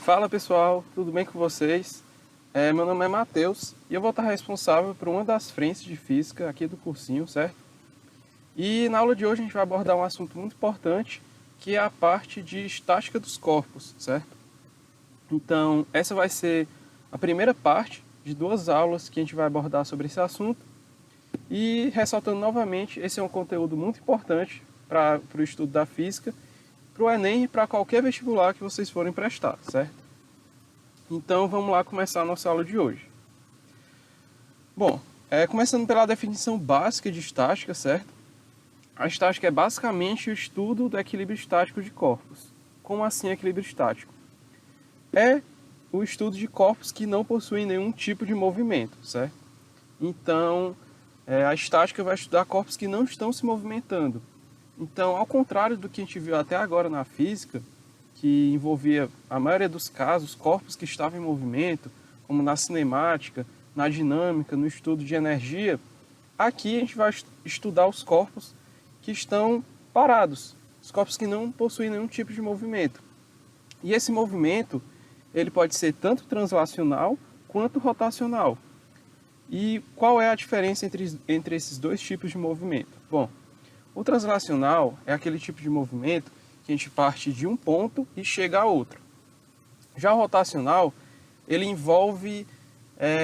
Fala pessoal, tudo bem com vocês? Meu nome é Matheus e eu vou estar responsável por uma das frentes de física aqui do cursinho, certo? E na aula de hoje a gente vai abordar um assunto muito importante, que é a parte de estática dos corpos, certo? Então, essa vai ser a primeira parte de duas aulas que a gente vai abordar sobre esse assunto. E ressaltando novamente, esse é um conteúdo muito importante para o estudo da física, para o Enem e para qualquer vestibular que vocês forem prestar, certo? Então vamos lá começar a nossa aula de hoje. Bom, começando pela definição básica de estática, certo? A estática é basicamente o estudo do equilíbrio estático de corpos. Como assim equilíbrio estático? É o estudo de corpos que não possuem nenhum tipo de movimento, certo? Então, a estática vai estudar corpos que não estão se movimentando. Então, ao contrário do que a gente viu até agora na física, que envolvia, a maioria dos casos, corpos que estavam em movimento, como na cinemática, na dinâmica, no estudo de energia, aqui a gente vai estudar os corpos que estão parados, os corpos que não possuem nenhum tipo de movimento. E esse movimento, ele pode ser tanto translacional quanto rotacional. E qual é a diferença entre esses dois tipos de movimento? Bom, o translacional é aquele tipo de movimento que a gente parte de um ponto e chega a outro. Já o rotacional, ele envolve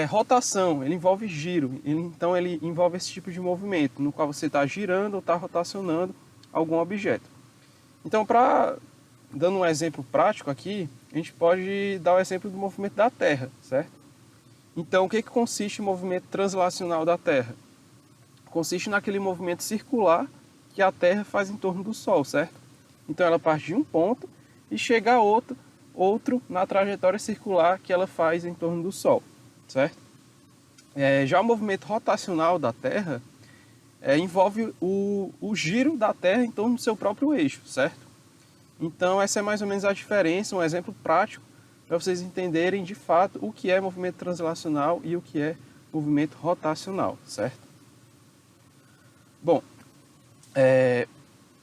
rotação, ele envolve giro. Então ele envolve esse tipo de movimento, no qual você está girando ou está rotacionando algum objeto. Então, dando um exemplo prático aqui, a gente pode dar o exemplo do movimento da Terra, certo? Então, o que consiste o movimento translacional da Terra? Consiste naquele movimento circular que a Terra faz em torno do Sol, certo? Então ela parte de um ponto e chega a outro na trajetória circular que ela faz em torno do Sol, certo? Já o movimento rotacional da Terra envolve o giro da Terra em torno do seu próprio eixo, certo? Então essa é mais ou menos a diferença, um exemplo prático para vocês entenderem de fato o que é movimento translacional e o que é movimento rotacional, certo? Bom,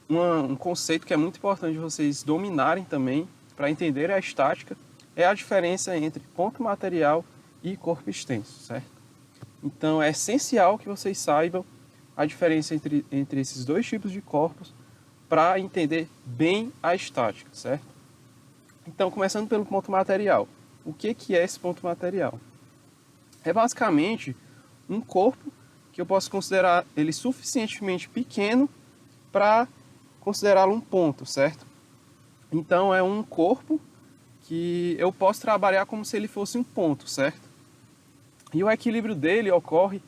um conceito que é muito importante vocês dominarem também para entender a estática é a diferença entre ponto material e corpo extenso, certo? Então é essencial que vocês saibam a diferença entre esses dois tipos de corpos para entender bem a estática, certo? Então, começando pelo ponto material. O que é esse ponto material? É basicamente um corpo que eu posso considerar ele suficientemente pequeno para considerá-lo um ponto, certo? Então é um corpo que eu posso trabalhar como se ele fosse um ponto, certo? E o equilíbrio dele ocorre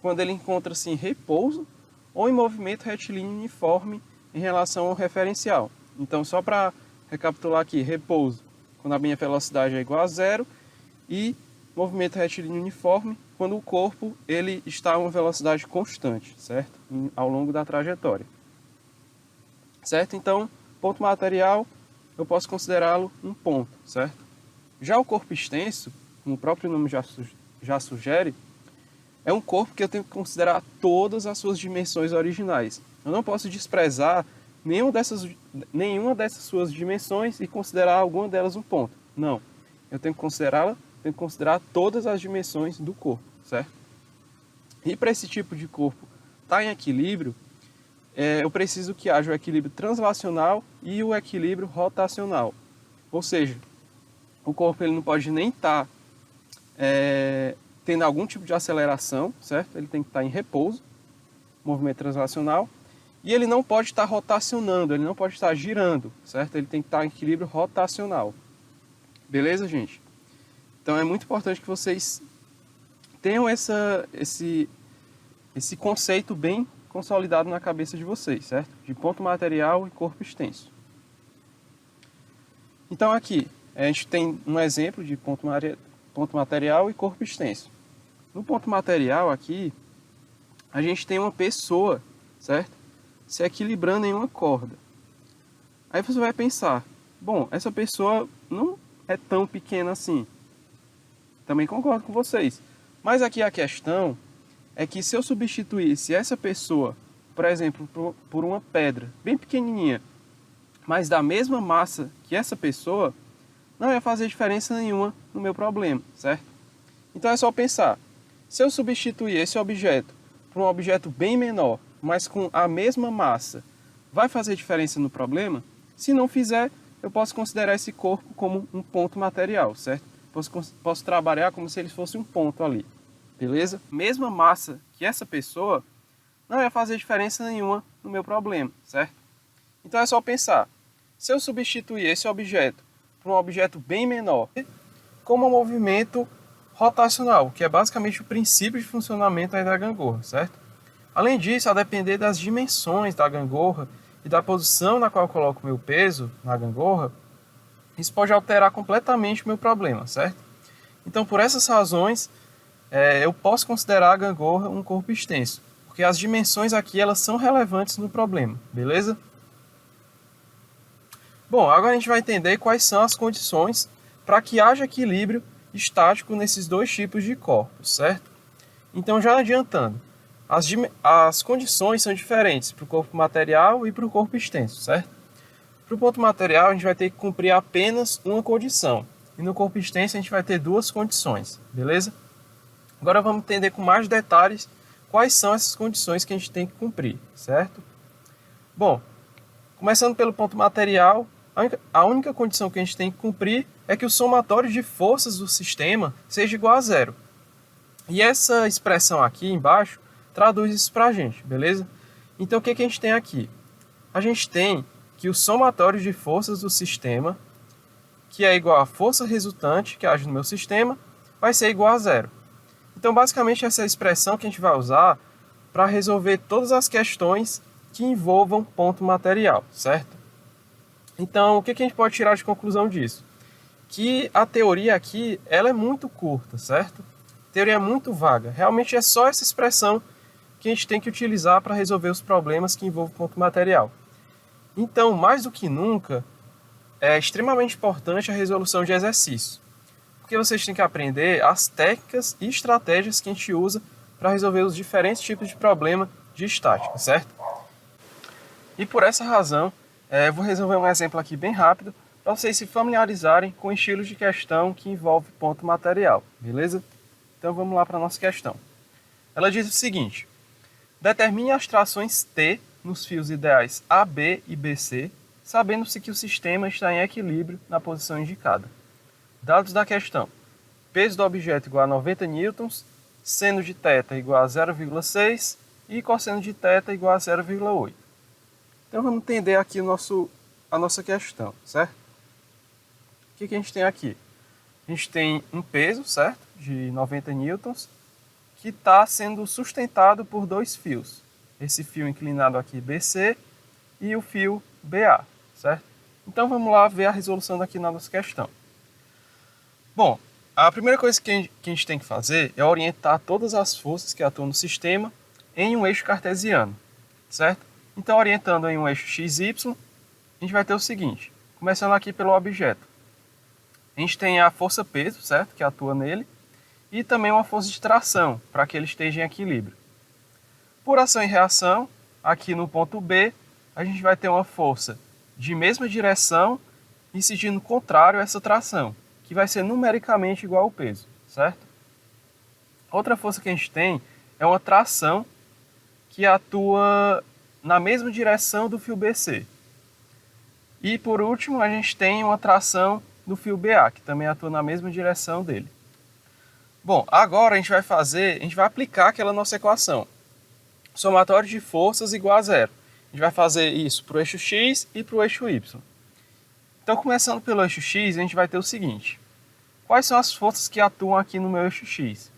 quando ele encontra-se em repouso ou em movimento retilíneo uniforme em relação ao referencial. Então, só para recapitular aqui, repouso, quando a minha velocidade é igual a zero, e movimento retilíneo uniforme, quando o corpo ele está a uma velocidade constante, certo? Ao longo da trajetória. Certo? Então, ponto material, eu posso considerá-lo um ponto, certo? Já o corpo extenso, como o próprio nome já sugere, é um corpo que eu tenho que considerar todas as suas dimensões originais. Eu não posso desprezar nenhuma dessas suas dimensões e considerar alguma delas um ponto. Não. Eu tenho que considerar todas as dimensões do corpo, certo? E para esse tipo de corpo estar em equilíbrio, eu preciso que haja o equilíbrio translacional e o equilíbrio rotacional. Ou seja, o corpo ele não pode nem estar tendo algum tipo de aceleração, certo? Ele tem que estar em repouso, movimento translacional, e ele não pode estar rotacionando, ele não pode estar girando, certo? Ele tem que estar em equilíbrio rotacional. Beleza, gente? Então é muito importante que vocês tenham esse conceito bem consolidado na cabeça de vocês, certo? De ponto material e corpo extenso. Então aqui, a gente tem um exemplo de ponto material e corpo extenso. No ponto material aqui, a gente tem uma pessoa, certo? Se equilibrando em uma corda. Aí você vai pensar, bom, essa pessoa não é tão pequena assim. Também concordo com vocês. Mas aqui a questão é que se eu substituísse essa pessoa, por exemplo, por uma pedra bem pequenininha, mas da mesma massa que essa pessoa, não ia fazer diferença nenhuma no meu problema, certo? Então é só pensar, se eu substituir esse objeto por um objeto bem menor, mas com a mesma massa, vai fazer diferença no problema? Se não fizer, eu posso considerar esse corpo como um ponto material, certo? Posso trabalhar como se ele fosse um ponto ali, beleza? Mesma massa que essa pessoa, não ia fazer diferença nenhuma no meu problema, certo? Então é só pensar, se eu substituir esse objeto por um objeto bem menor, como um movimento rotacional, que é basicamente o princípio de funcionamento aí da gangorra, certo? Além disso, a depender das dimensões da gangorra e da posição na qual eu coloco o meu peso na gangorra, isso pode alterar completamente o meu problema, certo? Então, por essas razões, eu posso considerar a gangorra um corpo extenso, porque as dimensões aqui elas são relevantes no problema, beleza? Bom, agora a gente vai entender quais são as condições para que haja equilíbrio estático nesses dois tipos de corpos, certo? Então, já adiantando, as condições são diferentes para o corpo material e para o corpo extenso, certo? Para o ponto material, a gente vai ter que cumprir apenas uma condição, e no corpo extenso a gente vai ter duas condições, beleza? Agora vamos entender com mais detalhes quais são essas condições que a gente tem que cumprir, certo? Bom, começando pelo ponto material, a única condição que a gente tem que cumprir é que o somatório de forças do sistema seja igual a zero. E essa expressão aqui embaixo traduz isso para a gente, beleza? Então o que a gente tem aqui? A gente tem que o somatório de forças do sistema, que é igual à força resultante que age no meu sistema, vai ser igual a zero. Então basicamente essa é a expressão que a gente vai usar para resolver todas as questões que envolvam ponto material, certo? Então, o que a gente pode tirar de conclusão disso? Que a teoria aqui, ela é muito curta, certo? A teoria é muito vaga. Realmente é só essa expressão que a gente tem que utilizar para resolver os problemas que envolvem ponto material. Então, mais do que nunca, é extremamente importante a resolução de exercícios. Porque vocês têm que aprender as técnicas e estratégias que a gente usa para resolver os diferentes tipos de problema de estática, certo? E por essa razão, eu vou resolver um exemplo aqui bem rápido para vocês se familiarizarem com estilos de questão que envolve ponto material, beleza? Então vamos lá para a nossa questão. Ela diz o seguinte: determine as trações T nos fios ideais AB e BC, sabendo-se que o sistema está em equilíbrio na posição indicada. Dados da questão: peso do objeto igual a 90 newtons, seno de θ igual a 0,6 e cosseno de θ igual a 0,8. Então vamos entender aqui a nossa questão, certo? O que a gente tem aqui? A gente tem um peso, certo? De 90 newtons, que está sendo sustentado por dois fios. Esse fio inclinado aqui BC e o fio BA, certo? Então vamos lá ver a resolução daqui na nossa questão. Bom, a primeira coisa que a gente tem que fazer é orientar todas as forças que atuam no sistema em um eixo cartesiano, certo? Então, orientando em um eixo XY, a gente vai ter o seguinte, começando aqui pelo objeto. A gente tem a força peso, certo? Que atua nele, e também uma força de tração, para que ele esteja em equilíbrio. Por ação e reação, aqui no ponto B, a gente vai ter uma força de mesma direção e sentido contrário a essa tração, que vai ser numericamente igual ao peso, certo? Outra força que a gente tem é uma tração que atua na mesma direção do fio BC. E por último, a gente tem uma tração do fio BA, que também atua na mesma direção dele. Bom, agora a gente vai aplicar aquela nossa equação. Somatório de forças igual a zero. A gente vai fazer isso para o eixo X e para o eixo Y. Então, começando pelo eixo X, a gente vai ter o seguinte. Quais são as forças que atuam aqui no meu eixo X?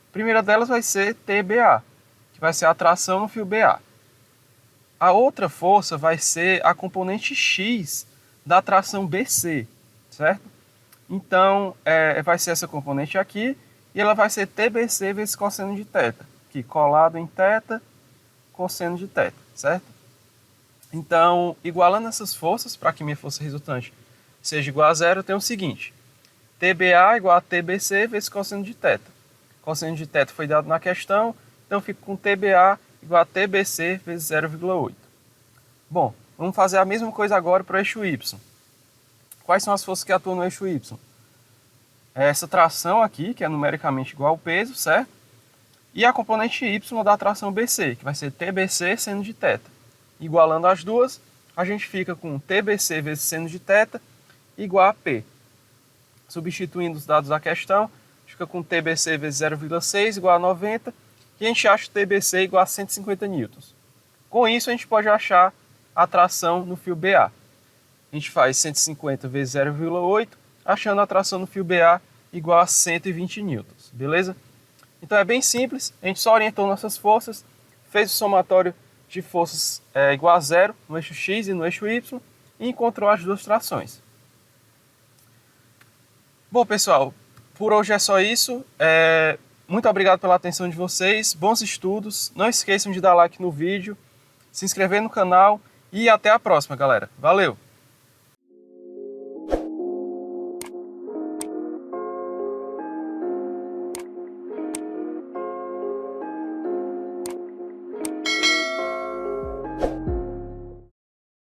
A primeira delas vai ser TBA, que vai ser a tração no fio BA. A outra força vai ser a componente X da tração BC, certo? Então, vai ser essa componente aqui, e ela vai ser TBC vezes cosseno de θ, que colado em θ, cosseno de θ, certo? Então, igualando essas forças, para que minha força resultante seja igual a zero, eu tenho o seguinte, TBA igual a TBC vezes cosseno de θ. Cosseno de θ foi dado na questão, então eu fico com TBA igual a TBC vezes 0,8. Bom, vamos fazer a mesma coisa agora para o eixo Y. quais são as forças que atuam no eixo Y? É essa tração aqui, que é numericamente igual ao peso, certo? E a componente Y da tração BC, que vai ser TBC seno de θ. Igualando as duas, a gente fica com TBC vezes seno de θ igual a P. Substituindo os dados da questão, fica com TBC vezes 0,6 igual a 90, e a gente acha o TBC igual a 150 newtons. Com isso, a gente pode achar a tração no fio BA. A gente faz 150 vezes 0,8, achando a tração no fio BA igual a 120 newtons, beleza? Então é bem simples, a gente só orientou nossas forças, fez o somatório de forças igual a zero no eixo X e no eixo Y e encontrou as duas trações. Bom, pessoal, por hoje é só isso. Muito obrigado pela atenção de vocês, bons estudos, não esqueçam de dar like no vídeo, se inscrever no canal e até a próxima, galera. Valeu!